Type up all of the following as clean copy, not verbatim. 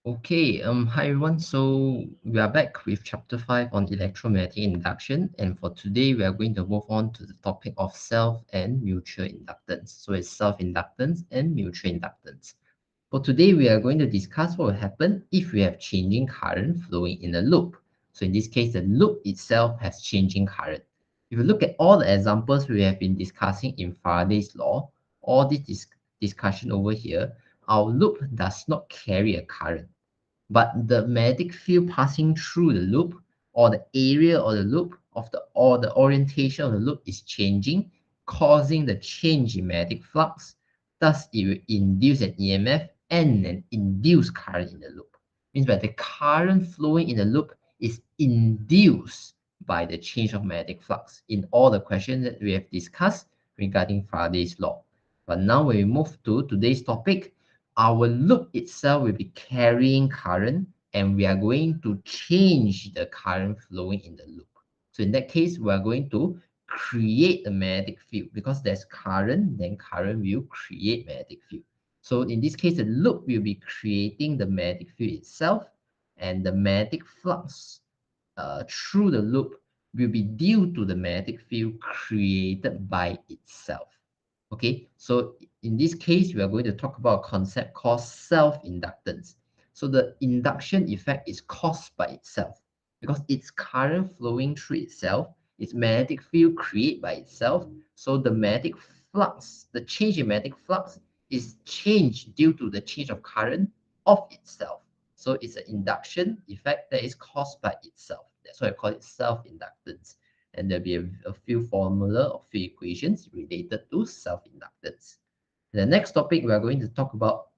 Hi everyone. So we are back with chapter 5 on electromagnetic induction, and for today we are going to move on to the topic of self and mutual inductance. So it's self-inductance and mutual inductance. For today we are going to discuss what will happen if we have changing current flowing in a loop. So in this case, the loop itself has changing current. If you look at all the examples we have been discussing in Faraday's law, all this discussion over here, our loop does not carry a current, but the magnetic field passing through the loop, or the area of the loop or the orientation of the loop is changing, causing the change in magnetic flux. Thus it will induce an EMF and an induced current in the loop. Means that the current flowing in the loop is induced by the change of magnetic flux in all the questions that we have discussed regarding Faraday's law. But now when we move to today's topic, our loop itself will be carrying current, and we are going to change the current flowing in the loop. So in that case, we are going to create a magnetic field. Because there's current, then current will create magnetic field. So in this case, the loop will be creating the magnetic field itself, and the magnetic flux through the loop will be due to the magnetic field created by itself. Okay, so in this case, we are going to talk about a concept called self-inductance. So the induction effect is caused by itself because its current flowing through itself, its magnetic field created by itself. So the magnetic flux, the change in magnetic flux is changed due to the change of current of itself. So it's an induction effect that is caused by itself. That's why I call it self-inductance. And there'll be a few formula or few equations related to self-inductance. The next topic, we are going to talk about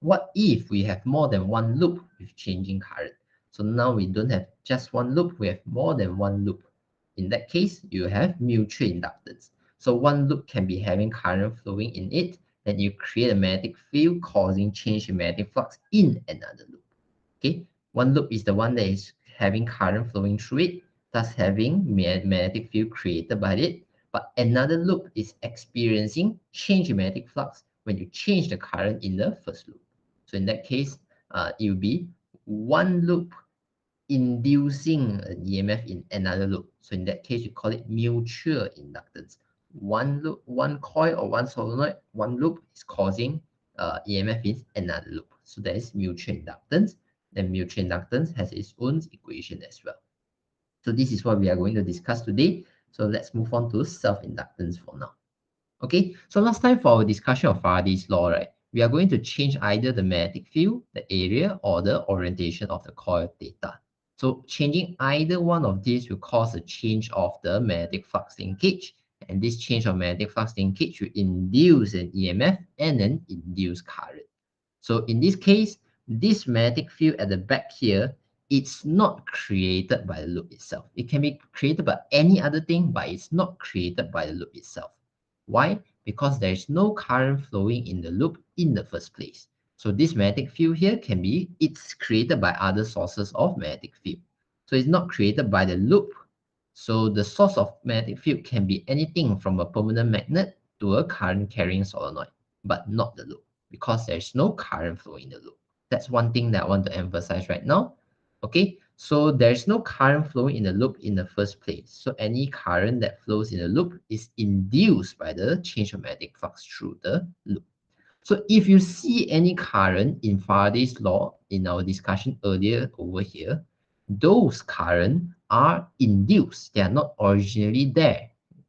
what if we have more than one loop with changing current. So now we don't have just one loop, we have more than one loop. In that case, you have mutual inductance. So one loop can be having current flowing in it, then you create a magnetic field causing change in magnetic flux in another loop. Okay, one loop is the one that is having current flowing through it, thus having magnetic field created by it. But another loop is experiencing change in magnetic flux when you change the current in the first loop. So in that case, it will be one loop inducing an EMF in another loop. So in that case, you call it mutual inductance. One loop, one coil or one solenoid, one loop is causing EMF in another loop. So that is mutual inductance. And mutual inductance has its own equation as well. So this is what we are going to discuss today. So let's move on to self-inductance for now. Okay, so last time for our discussion of Faraday's law, right, we are going to change either the magnetic field, the area, or the orientation of the coil theta. So changing either one of these will cause a change of the magnetic flux linkage, and this change of magnetic flux linkage will induce an EMF and an induced current. So in this case, this magnetic field at the back here, it's not created by the loop itself. It can be created by any other thing, but it's not created by the loop itself. Why? Because there is no current flowing in the loop in the first place. So this magnetic field here it's created by other sources of magnetic field. So it's not created by the loop. So the source of magnetic field can be anything from a permanent magnet to a current carrying solenoid, but not the loop, because there's no current flow in the loop. That's one thing that I want to emphasize right now. Okay, so there's no current flowing in the loop in the first place. So any current that flows in the loop is induced by the change of magnetic flux through the loop. So if you see any current in Faraday's law in our discussion earlier over here, those current are induced. They are not originally there.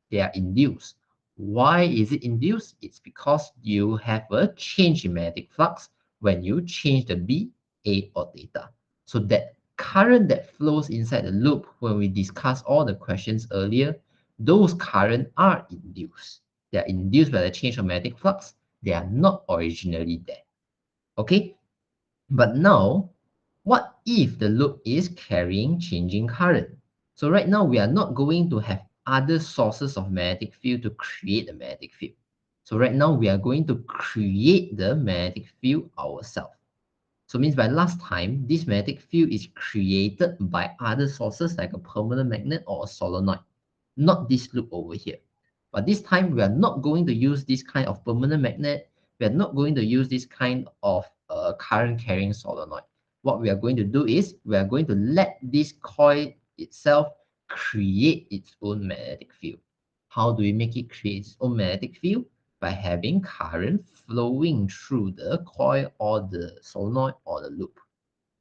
They are induced. Why is it induced? It's because you have a change in magnetic flux when you change the B, A, or theta. So that current that flows inside the loop, when we discussed all the questions earlier, those current are induced. They are induced by the change of magnetic flux. They are not originally there. Okay? But now, what if the loop is carrying changing current? So right now, we are not going to have other sources of magnetic field to create a magnetic field. So right now, we are going to create the magnetic field ourselves. So means by last time, this magnetic field is created by other sources like a permanent magnet or a solenoid, not this loop over here. But this time, we are not going to use this kind of permanent magnet. We are not going to use this kind of current carrying solenoid. what we are going to do is we are going to let this coil itself create its own magnetic field. How do we make it create its own magnetic field? By having current flowing through the coil or the solenoid or the loop.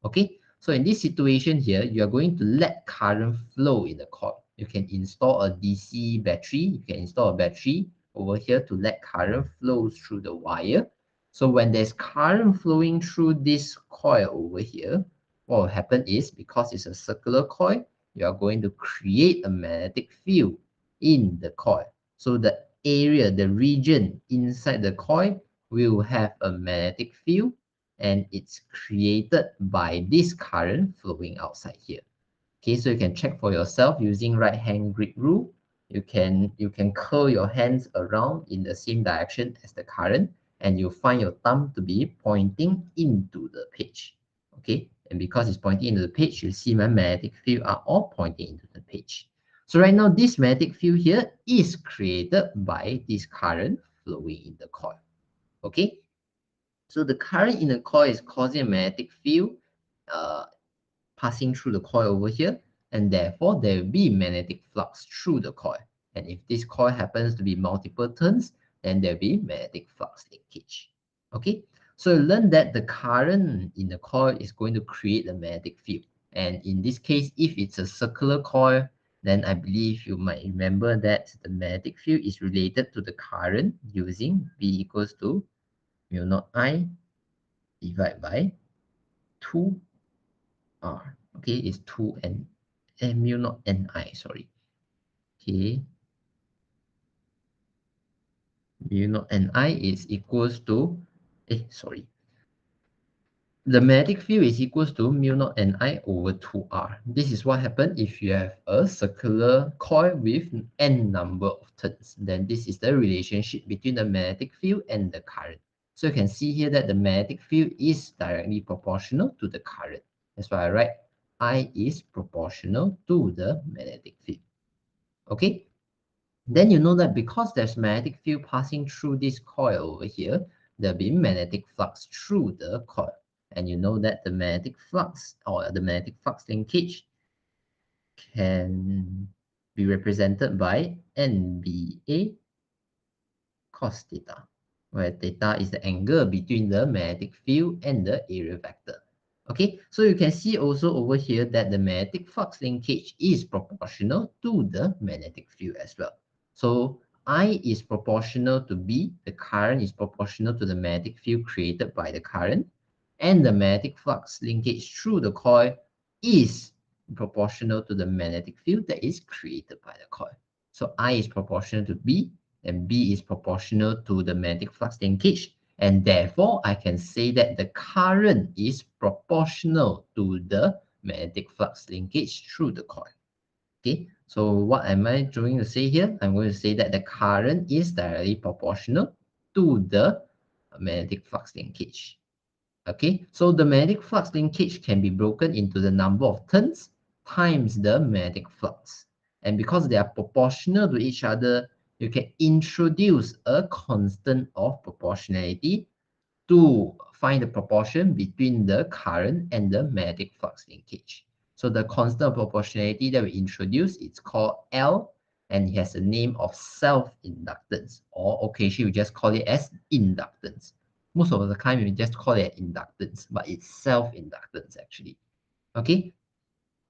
Okay, so in this situation here, you are going to let current flow in the coil. You can install a DC battery. You can install a battery over here to let current flow through the wire. So when there's current flowing through this coil over here, what will happen is, because it's a circular coil, you are going to create a magnetic field in the coil. So the area, the region inside the coil will have a magnetic field, and it's created by this current flowing outside here. Okay, so you can check for yourself using right hand grip rule. You can curl your hands around in the same direction as the current, and you find your thumb to be pointing into the page. Okay, and because it's pointing into the page, you see my magnetic field are all pointing into the page. So right now, this magnetic field here is created by this current flowing in the coil. Okay, so the current in the coil is causing a magnetic field uh, passing through the coil over here, and therefore there will be magnetic flux through the coil. And if this coil happens to be multiple turns, then there will be magnetic flux linkage. Okay, so learn that the current in the coil is going to create a magnetic field. And in this case, if it's a circular coil, then I believe you might remember that the magnetic field is related to the current using V equals to mu naught I divided by 2R. Okay, it's 2 n mu naught ni, sorry. Okay, mu naught ni is equals to, sorry. The magnetic field is equals to mu naught ni over 2R. This is what happens if you have a circular coil with n number of turns. Then this is the relationship between the magnetic field and the current. So you can see here that the magnetic field is directly proportional to the current. That's why I write I is proportional to the magnetic field. Okay, then you know that because there's magnetic field passing through this coil over here, there'll be magnetic flux through the coil. And you know that the magnetic flux or the magnetic flux linkage can be represented by NBA cos theta, where theta is the angle between the magnetic field and the area vector. Okay, so you can see also over here that the magnetic flux linkage is proportional to the magnetic field as well. So I is proportional to B, the current is proportional to the magnetic field created by the current, and the magnetic flux linkage through the coil is proportional to the magnetic field that is created by the coil. So I is proportional to B, and B is proportional to the magnetic flux linkage, and therefore I can say that the current is proportional to the magnetic flux linkage through the coil. Okay, so what am I trying to say here? I'm going to say that the current is directly proportional to the magnetic flux linkage. Okay, so the magnetic flux linkage can be broken into the number of turns times the magnetic flux. And because they are proportional to each other, you can introduce a constant of proportionality to find the proportion between the current and the magnetic flux linkage. So the constant of proportionality that we introduce, it's called L, and it has a name of self-inductance, or occasionally we just call it as inductance. Most of the time we just call it inductance, but it's self-inductance actually. Okay,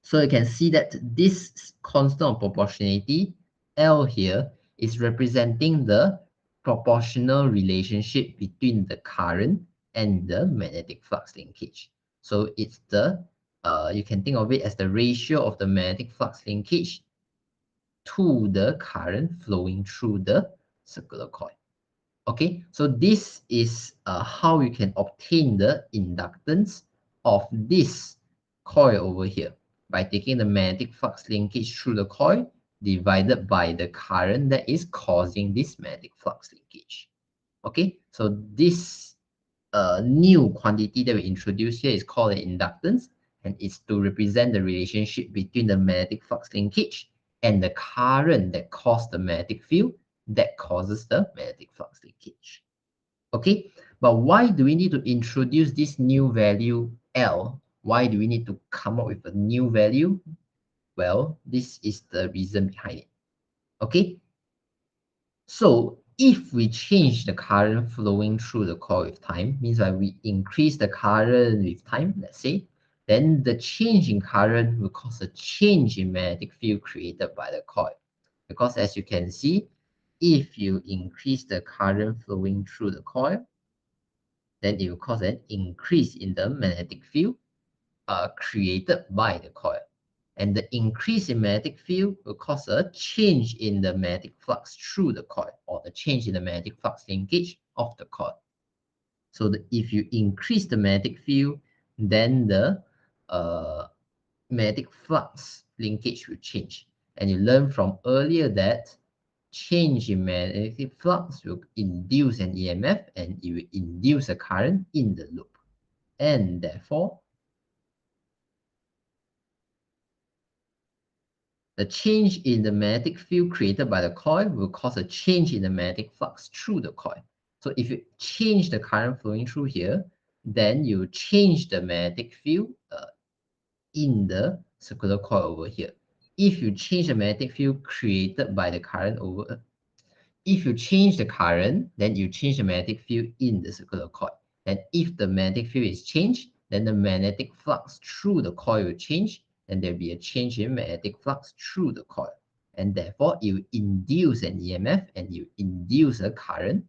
so you can see that this constant of proportionality, L here, is representing the proportional relationship between the current and the magnetic flux linkage. So it's the, you can think of it as the ratio of the magnetic flux linkage to the current flowing through the circular coil. Okay, so this is how you can obtain the inductance of this coil over here by taking the magnetic flux linkage through the coil divided by the current that is causing this magnetic flux linkage. Okay, so this new quantity that we introduced here is called an inductance, and it's to represent the relationship between the magnetic flux linkage and the current that caused the magnetic field that causes the magnetic flux linkage. Okay, but why do we need to introduce this new value L Why do we need to come up with a new value? Well, this is the reason behind it. Okay, so if we change the current flowing through the coil with time, means that we increase the current with time, let's say, then the change in current will cause a change in magnetic field created by the coil. Because as you can see, if you increase the current flowing through the coil, then it will cause an increase in the magnetic field created by the coil. And the increase in magnetic field will cause a change in the magnetic flux through the coil, or the change in the magnetic flux linkage of the coil. So if you increase the magnetic field, then the magnetic flux linkage will change. And you learned from earlier that change in magnetic flux will induce an EMF, and it will induce a current in the loop. And therefore, the change in the magnetic field created by the coil will cause a change in the magnetic flux through the coil. So if you change the current flowing through here, then you change the magnetic field in the circular coil over here. If you change the magnetic field created by the current over, if you change the current, then you change the magnetic field in the circular coil. And if the magnetic field is changed, then the magnetic flux through the coil will change, and there'll be a change in magnetic flux through the coil. And therefore, you induce an EMF and you induce a current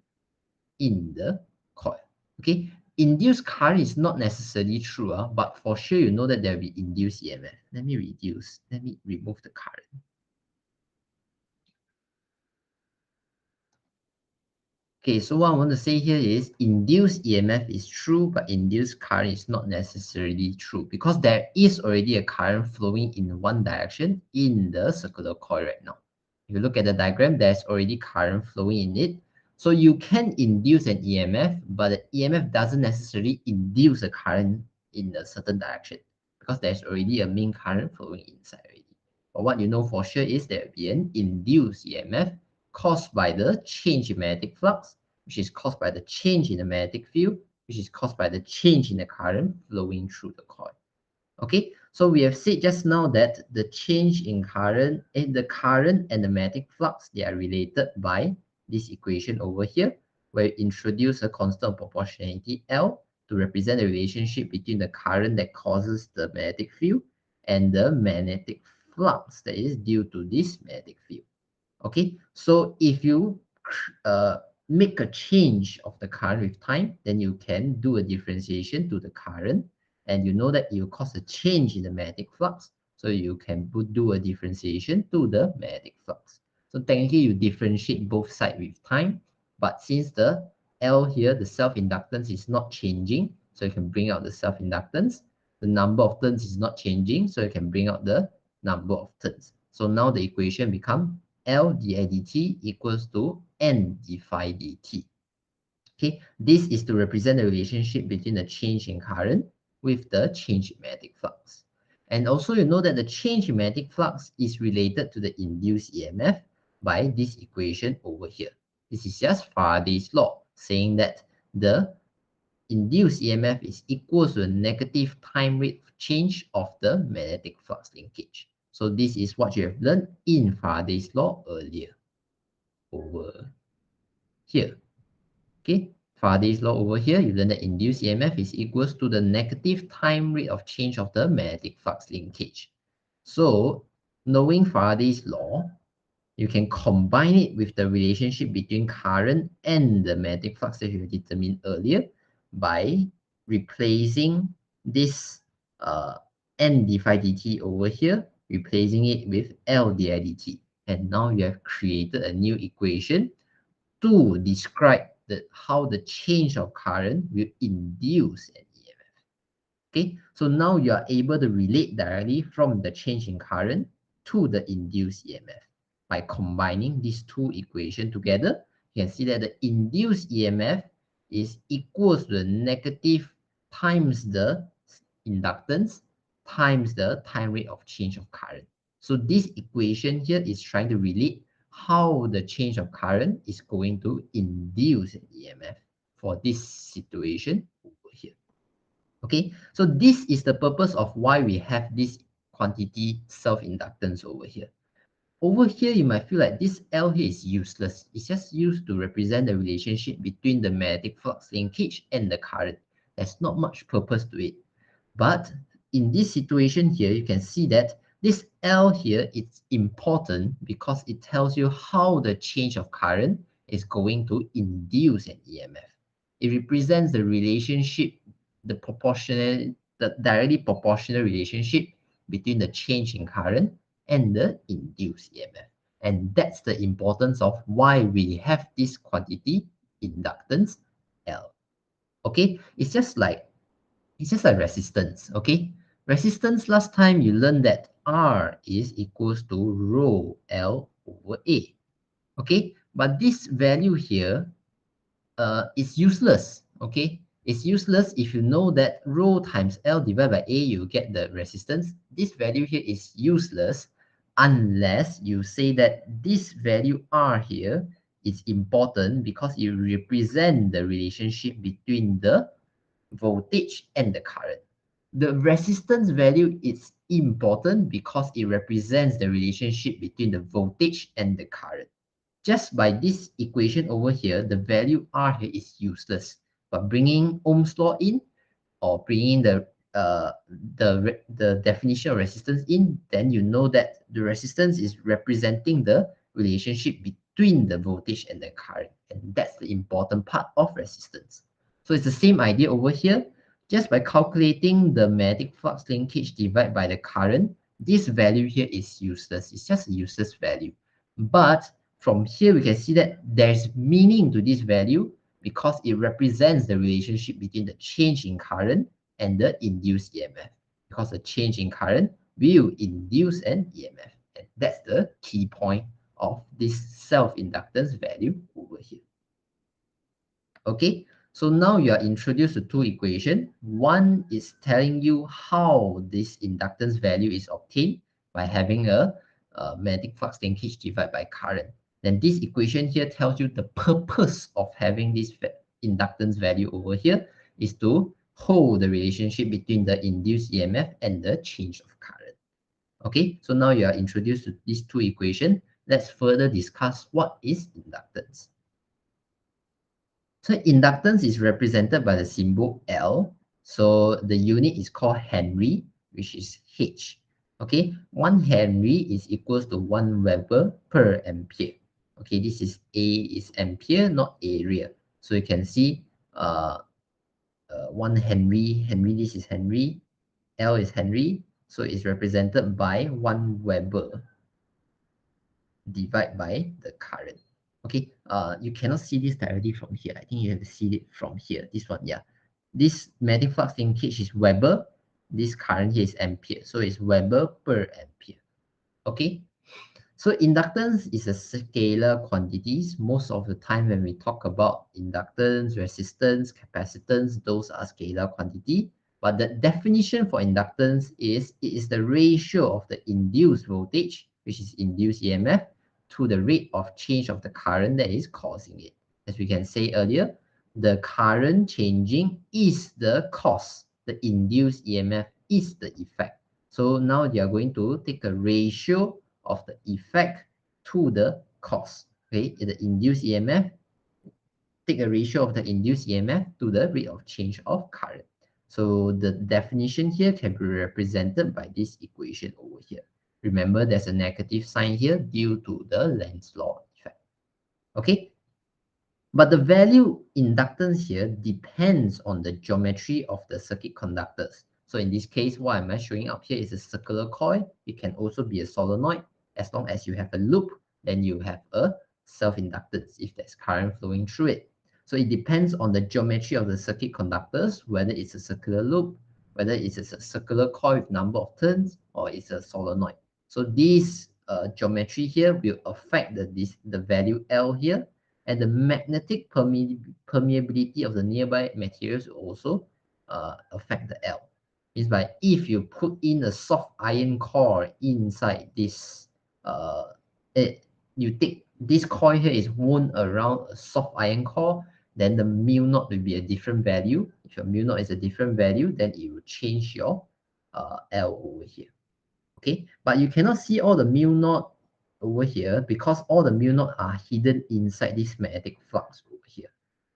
in the coil. Okay, induced current is not necessarily true, but for sure you know that there will be induced EMF. Let me remove the current. Okay, so what I want to say here is induced EMF is true, but induced current is not necessarily true, because there is already a current flowing in one direction in the circular coil right now. If you look at the diagram, there's already current flowing in it. So you can induce an EMF, but the EMF doesn't necessarily induce a current in a certain direction, because there's already a main current flowing inside already. But what you know for sure is there will be an induced EMF caused by the change in magnetic flux, which is caused by the change in the magnetic field, which is caused by the change in the current flowing through the coil. Okay, so we have said just now that the change in current, the current and the magnetic flux, they are related by this equation over here, where you introduce a constant of proportionality L to represent the relationship between the current that causes the magnetic field and the magnetic flux that is due to this magnetic field. Okay, so if you make a change of the current with time, then you can do a differentiation to the current, and you know that it will cause a change in the magnetic flux, so you can do a differentiation to the magnetic flux. So technically you differentiate both sides with time, but since the L here, the self-inductance is not changing, so you can bring out the self-inductance. The number of turns is not changing, so you can bring out the number of turns. So now the equation becomes L di dt equals to N d phi dt. Okay, this is to represent the relationship between the change in current with the change in magnetic flux. And also you know that the change in magnetic flux is related to the induced EMF by this equation over here. This is just Faraday's law, saying that the induced EMF is equal to the negative time rate change of the magnetic flux linkage. So this is what you have learned in Faraday's law earlier over here. Okay, Faraday's law over here, you learn that induced EMF is equals to the negative time rate of change of the magnetic flux linkage. So knowing Faraday's law, you can combine it with the relationship between current and the magnetic flux that you determined earlier by replacing this N d phi dt over here, replacing it with L di dt. And now you have created a new equation to describe how the change of current will induce an EMF. Okay, so now you are able to relate directly from the change in current to the induced EMF. By combining these two equations together, you can see that the induced EMF is equal to the negative times the inductance times the time rate of change of current. So this equation here is trying to relate how the change of current is going to induce an EMF for this situation over here. Okay, so this is the purpose of why we have this quantity self-inductance over here. Over here, you might feel like this L here is useless. It's just used to represent the relationship between the magnetic flux linkage and the current. There's not much purpose to it. But in this situation here, you can see that this L here is important because it tells you how the change of current is going to induce an EMF. It represents the relationship, the directly proportional relationship between the change in current and the induced EMF. And that's the importance of why we have this quantity inductance L. Okay, it's just like resistance. Okay, resistance, last time you learned that R is equals to rho L over A. Okay, but this value here is useless. Okay, it's useless if you know that rho times L divided by A, you get the resistance. This value here is useless unless you say that this value R here is important because it represents the relationship between the voltage and the current. The resistance value is important because it represents the relationship between the voltage and the current. Just by this equation over here, the value R here is useless. But bringing Ohm's law in, or bringing the definition of resistance in, then you know that the resistance is representing the relationship between the voltage and the current. And that's the important part of resistance. So it's the same idea over here. Just by calculating the magnetic flux linkage divided by the current, this value here is useless. It's just a useless value. But from here, we can see that there's meaning to this value because it represents the relationship between the change in current and the induced EMF. Because the change in current will induce an EMF. And that's the key point of this self-inductance value over here. Okay, so now you are introduced to two equations. One is telling you how this inductance value is obtained by having a magnetic flux linkage divided by current. Then this equation here tells you the purpose of having this inductance value over here is to hold the relationship between the induced EMF and the change of current. Okay, so now you are introduced to these two equations. Let's further discuss what is inductance. So inductance is represented by the symbol L. So the unit is called Henry, which is H. Okay, 1 Henry is equals to 1 Weber per ampere. Okay, this is A is ampere, not area. So you can see 1 Henry, this is Henry, L is Henry. So it's represented by 1 Weber divided by the current. Okay, you cannot see this directly from here. I think you have to see it from here. This one, yeah. This magnetic flux linkage is Weber. This current here is ampere. So it's Weber per ampere. Okay, so inductance is a scalar quantities. Most of the time when we talk about inductance, resistance, capacitance, those are scalar quantity. But the definition for inductance is it is the ratio of the induced voltage, which is induced EMF, to the rate of change of the current that is causing it. As we can say earlier, the current changing is the cause. The induced EMF is the effect. So now they are going to take a ratio of the effect to the cause. Okay, the induced EMF, take a ratio of the induced EMF to the rate of change of current. So the definition here can be represented by this equation over here. Remember, there's a negative sign here due to the Lenz's law effect. Okay, but the value inductance here depends on the geometry of the circuit conductors. So in this case, what am I showing up here is a circular coil. It can also be a solenoid. As long as you have a loop, then you have a self-inductance if there's current flowing through it. So it depends on the geometry of the circuit conductors, whether it's a circular loop, whether it's a circular coil with number of turns, or it's a solenoid. So this geometry here will affect the value L here, and the magnetic permeability of the nearby materials will also affect the L. It's like if you put in a soft iron core inside this, you take this coil here is wound around a soft iron core, then the mu naught will be a different value. If your mu naught is a different value, then it will change your L over here. Okay, but you cannot see all the mu naught over here because all the mu naught are hidden inside this magnetic flux over here.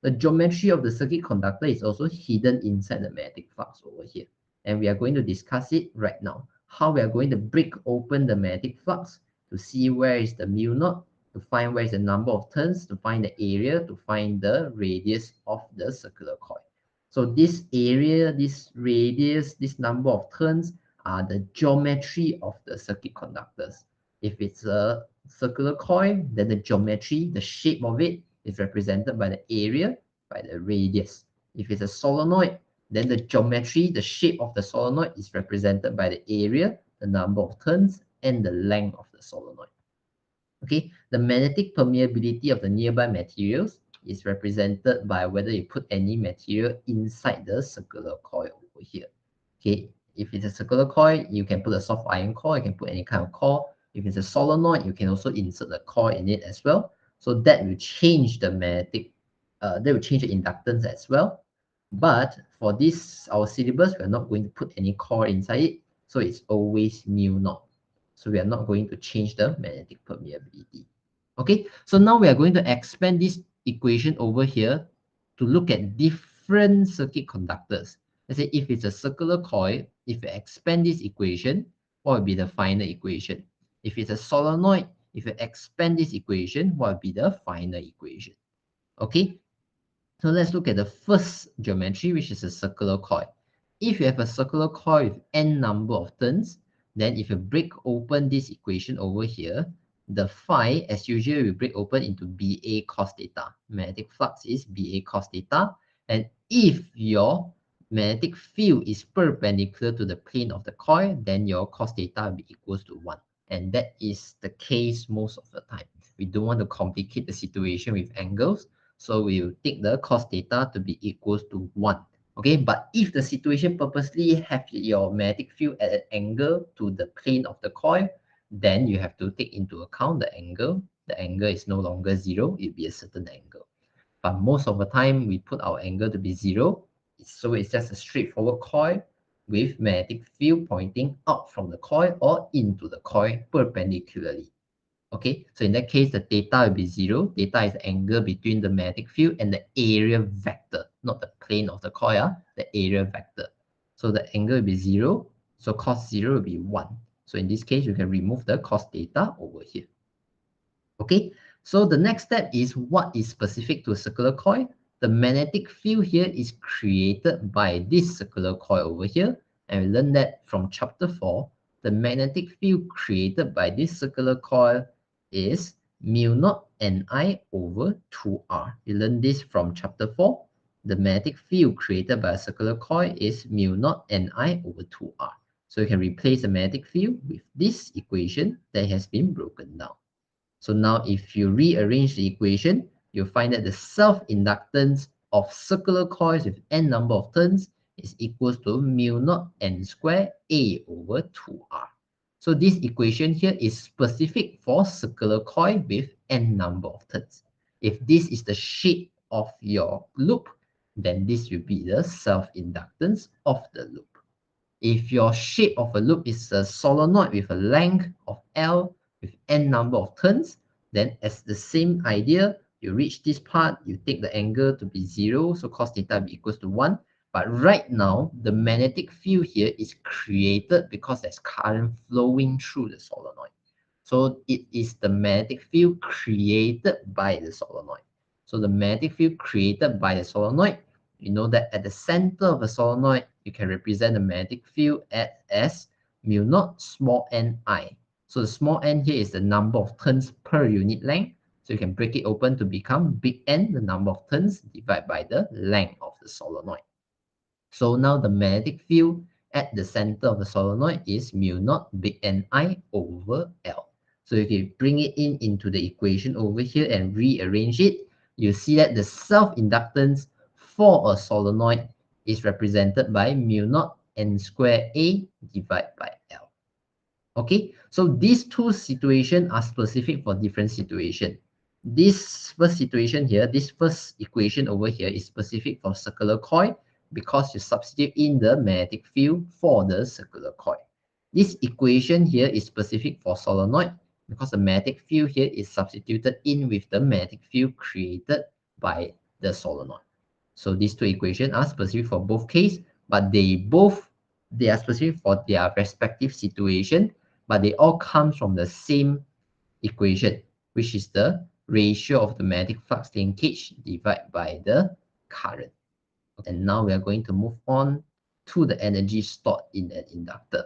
The geometry of the circuit conductor is also hidden inside the magnetic flux over here. And we are going to discuss it right now. How we are going to break open the magnetic flux to see where is the mu naught, to find where is the number of turns, to find the area, to find the radius of the circular coil. So this area, this radius, this number of turns are the geometry of the circuit conductors. If it's a circular coil, then the geometry, the shape of it is represented by the area, by the radius. If it's a solenoid, then the geometry, the shape of the solenoid is represented by the area, the number of turns, and the length of the solenoid. Okay, the magnetic permeability of the nearby materials is represented by whether you put any material inside the circular coil over here. Okay, if it's a circular coil, you can put a soft iron coil, you can put any kind of coil. If it's a solenoid, you can also insert a coil in it as well. So that will change the magnetic, that will change the inductance as well. But for this, our syllabus, we're not going to put any coil inside it. So it's always mu naught. So we are not going to change the magnetic permeability. Okay, so now we are going to expand this equation over here to look at different circuit conductors. Let's say if it's a circular coil, if you expand this equation, what will be the final equation? If it's a solenoid, if you expand this equation, what will be the final equation? Okay, so let's look at the first geometry, which is a circular coil. If you have a circular coil with n number of turns, then if you break open this equation over here, the phi, as usual, will break open into BA cos theta. Magnetic flux is BA cos theta. And if your magnetic field is perpendicular to the plane of the coil, then your cos theta will be equals to 1. And that is the case most of the time. We don't want to complicate the situation with angles. So we will take the cos theta to be equals to 1. Okay, but if the situation purposely have your magnetic field at an angle to the plane of the coil, then you have to take into account the angle. The angle is no longer 0, it will be a certain angle. But most of the time, we put our angle to be 0. So it's just a straightforward coil with magnetic field pointing out from the coil or into the coil perpendicularly. Okay, so in that case, the theta will be 0. Theta is the angle between the magnetic field and the area vector, not the plane of the coil, the area vector. So the angle will be 0. So cos 0 will be 1. So in this case, you can remove the cos theta over here. Okay, so the next step is what is specific to a circular coil. The magnetic field here is created by this circular coil over here. And we learned that from chapter 4. The magnetic field created by this circular coil is mu naught Ni over 2R. You learned this from chapter 4. The magnetic field created by a circular coil is mu naught Ni over 2R. So you can replace the magnetic field with this equation that has been broken down. So now if you rearrange the equation, you'll find that the self-inductance of circular coils with n number of turns is equals to mu naught n square A over 2R. So this equation here is specific for circular coil with n number of turns. If this is the shape of your loop, then this will be the self-inductance of the loop. If your shape of a loop is a solenoid with a length of L with n number of turns, then as the same idea, you reach this part, you take the angle to be 0, so cos theta will be equals to 1. But right now, the magnetic field here is created because there's current flowing through the solenoid. So it is the magnetic field created by the solenoid. So the magnetic field created by the solenoid, you know that at the center of the solenoid, you can represent the magnetic field as mu naught small ni. So the small n here is the number of turns per unit length. So you can break it open to become big N, the number of turns, divided by the length of the solenoid. So now the magnetic field at the center of the solenoid is mu naught big Ni over L. So if you bring it into the equation over here and rearrange it, you see that the self-inductance for a solenoid is represented by mu naught N square A divided by L. Okay, so these two situations are specific for different situations. This first situation here, this first equation over here is specific for circular coil because you substitute in the magnetic field for the circular coil. This equation here is specific for solenoid because the magnetic field here is substituted in with the magnetic field created by the solenoid. So these two equations are specific for both cases, but they are specific for their respective situation, but they all come from the same equation, which is the ratio of the magnetic flux linkage divided by the current. And now we are going to move on to the energy stored in an inductor.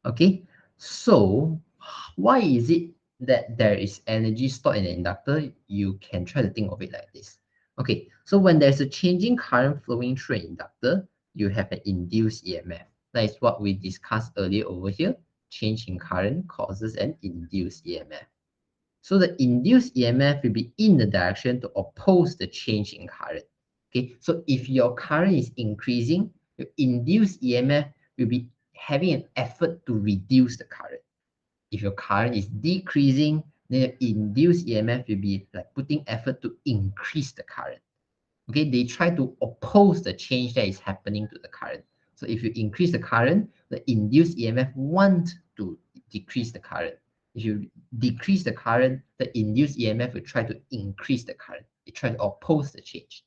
Okay, so why is it that there is energy stored in an inductor? You can try to think of it like this. Okay, so when there's a changing current flowing through an inductor, you have an induced EMF. That is what we discussed earlier over here. Change in current causes an induced EMF. So the induced EMF will be in the direction to oppose the change in current. Okay, so if your current is increasing, your induced EMF will be having an effort to reduce the current. If your current is decreasing, then your induced EMF will be like putting effort to increase the current. Okay, they try to oppose the change that is happening to the current. So if you increase the current, the induced EMF wants to decrease the current. If you decrease the current, the induced EMF will try to increase the current. It tries to oppose the change.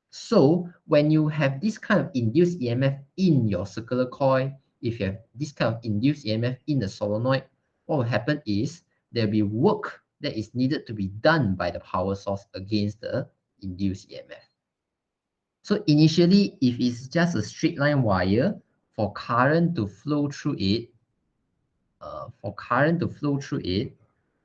So when you have this kind of induced EMF in your circular coil, if you have this kind of induced EMF in the solenoid, what will happen is there will be work that is needed to be done by the power source against the induced EMF. So initially, if it's just a straight line wire, for current to flow through it,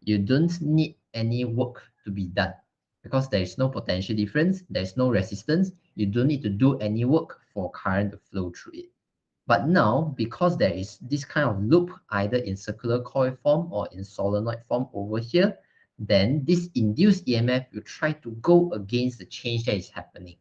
you don't need any work to be done because there is no potential difference, there is no resistance, you don't need to do any work for current to flow through it. But now, because there is this kind of loop either in circular coil form or in solenoid form over here, then this induced EMF will try to go against the change that is happening.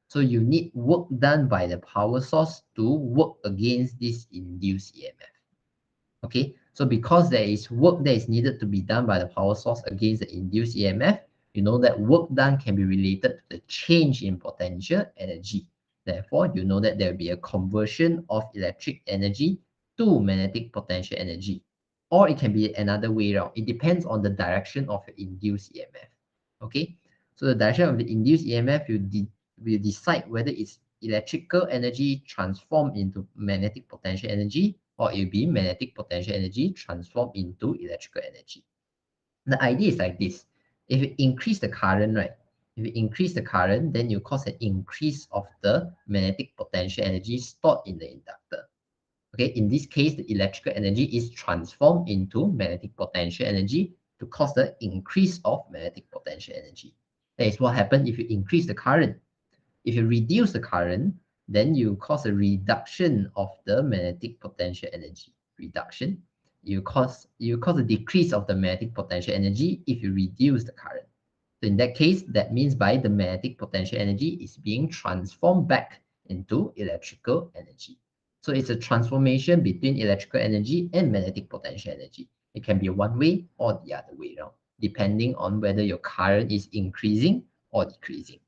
So you need work done by the power source to work against this induced EMF. Okay, so because there is work that is needed to be done by the power source against the induced EMF, you know that work done can be related to the change in potential energy. Therefore, you know that there will be a conversion of electric energy to magnetic potential energy. Or it can be another way around. It depends on the direction of the induced EMF. Okay, so the direction of the induced EMF will decide whether it's electrical energy transformed into magnetic potential energy, or it will be magnetic potential energy transformed into electrical energy. The idea is like this. If you increase the current, right? If you increase the current, then you cause an increase of the magnetic potential energy stored in the inductor. Okay, in this case, the electrical energy is transformed into magnetic potential energy to cause the increase of magnetic potential energy. That is what happens if you increase the current. If you reduce the current, then you cause a reduction of the magnetic potential energy. Reduction. You cause a decrease of the magnetic potential energy if you reduce the current. So in that case, that means by the magnetic potential energy is being transformed back into electrical energy. So it's a transformation between electrical energy and magnetic potential energy. It can be one way or the other way around, depending on whether your current is increasing or decreasing.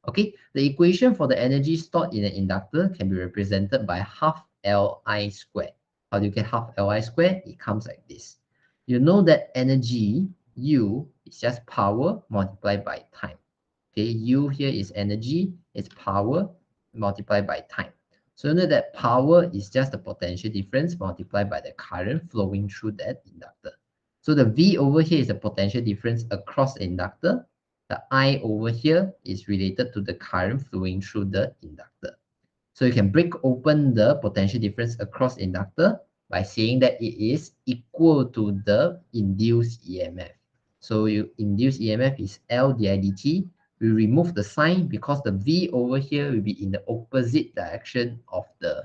Okay, the equation for the energy stored in an inductor can be represented by half Li squared. How do you get half Li squared? It comes like this. You know that energy, U, is just power multiplied by time. Okay, U here is energy, it's power multiplied by time. So you know that power is just the potential difference multiplied by the current flowing through that inductor. So the V over here is the potential difference across the inductor. The I over here is related to the current flowing through the inductor. So you can break open the potential difference across the inductor by saying that it is equal to the induced EMF. So you induced EMF is L dt. We remove the sign because the V over here will be in the opposite direction of the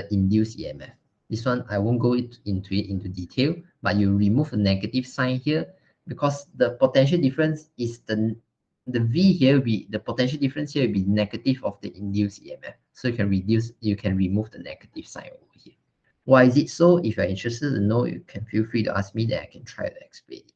induced EMF. This one I won't go into detail, but you remove the negative sign here because the potential difference is the V here will be the potential difference here will be negative of the induced EMF. So you can remove the negative sign over here. Why is it so? If you're interested to know, you can feel free to ask me, then I can try to explain it.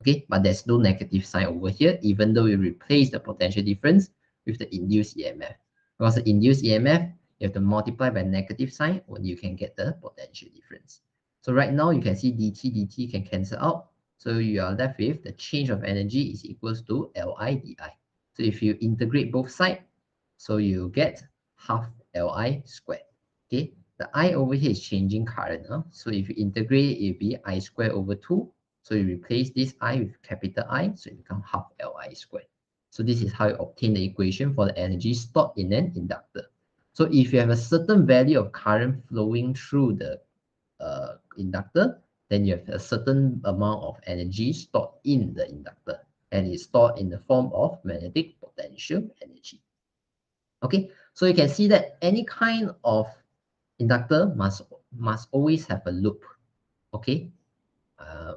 Okay, but there's no negative sign over here, even though we replace the potential difference with the induced EMF. Because the induced EMF, you have to multiply by negative sign when you can get the potential difference. So right now you can see dt can cancel out. So you are left with the change of energy is equals to Li di. So if you integrate both sides, so you get half Li squared. Okay, the I over here is changing current. So if you integrate, it will be I squared over 2. So you replace this I with capital I, so it becomes half Li squared. So this is how you obtain the equation for the energy stored in an inductor. So if you have a certain value of current flowing through the inductor, then you have a certain amount of energy stored in the inductor, and it's stored in the form of magnetic potential energy. Okay, so you can see that any kind of inductor must always have a loop. Okay,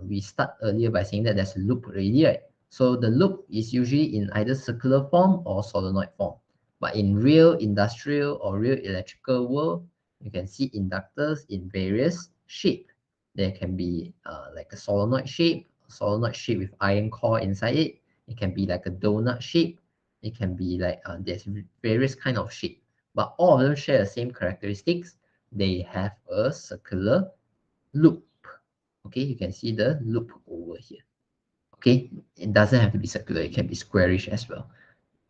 we start earlier by saying that there's a loop already, right? So the loop is usually in either circular form or solenoid form. But in real industrial or real electrical world, you can see inductors in various shape. There can be like a solenoid shape with iron core inside it. It can be like a donut shape. It can be like there's various kind of shape. But all of them share the same characteristics. They have a circular loop. Okay, you can see the loop over here. Okay, it doesn't have to be circular, it can be squarish as well.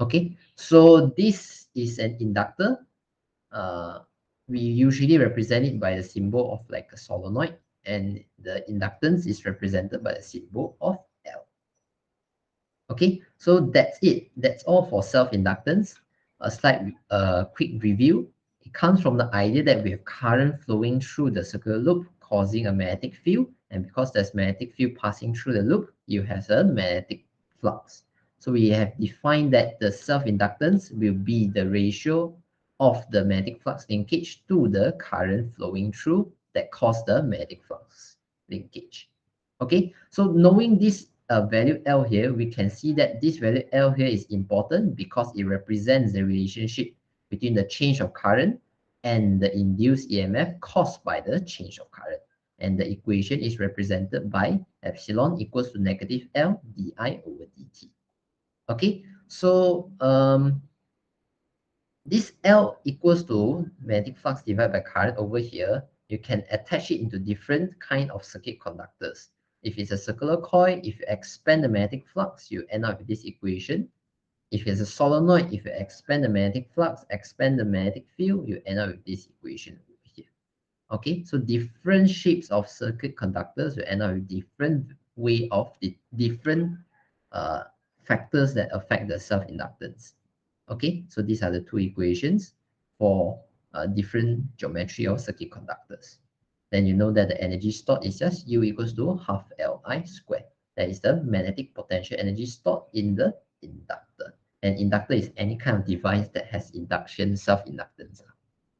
Okay, so this is an inductor. We usually represent it by the symbol of like a solenoid, and the inductance is represented by the symbol of L. Okay, so that's it. That's all for self-inductance. A slight quick review. It comes from the idea that we have current flowing through the circular loop, causing a magnetic field. And because there's magnetic field passing through the loop, you have a magnetic flux. So we have defined that the self-inductance will be the ratio of the magnetic flux linkage to the current flowing through that cause the magnetic flux linkage. Okay, so knowing this value L here, we can see that this value L here is important because it represents the relationship between the change of current and the induced EMF caused by the change of current. And the equation is represented by epsilon equals to negative L di over dt. Okay, so this L equals to magnetic flux divided by current over here. You can attach it into different kind of circuit conductors. If it's a circular coil, if you expand the magnetic flux, you end up with this equation. If it's a solenoid, if you expand the magnetic flux, expand the magnetic field, you end up with this equation over here. Okay, so different shapes of circuit conductors will end up with different way of the different factors that affect the self-inductance. Okay, so these are the two equations for different geometry of circuit conductors. Then you know that the energy stored is just U equals to half Li squared. That is the magnetic potential energy stored in the inductor. And inductor is any kind of device that has induction self-inductance.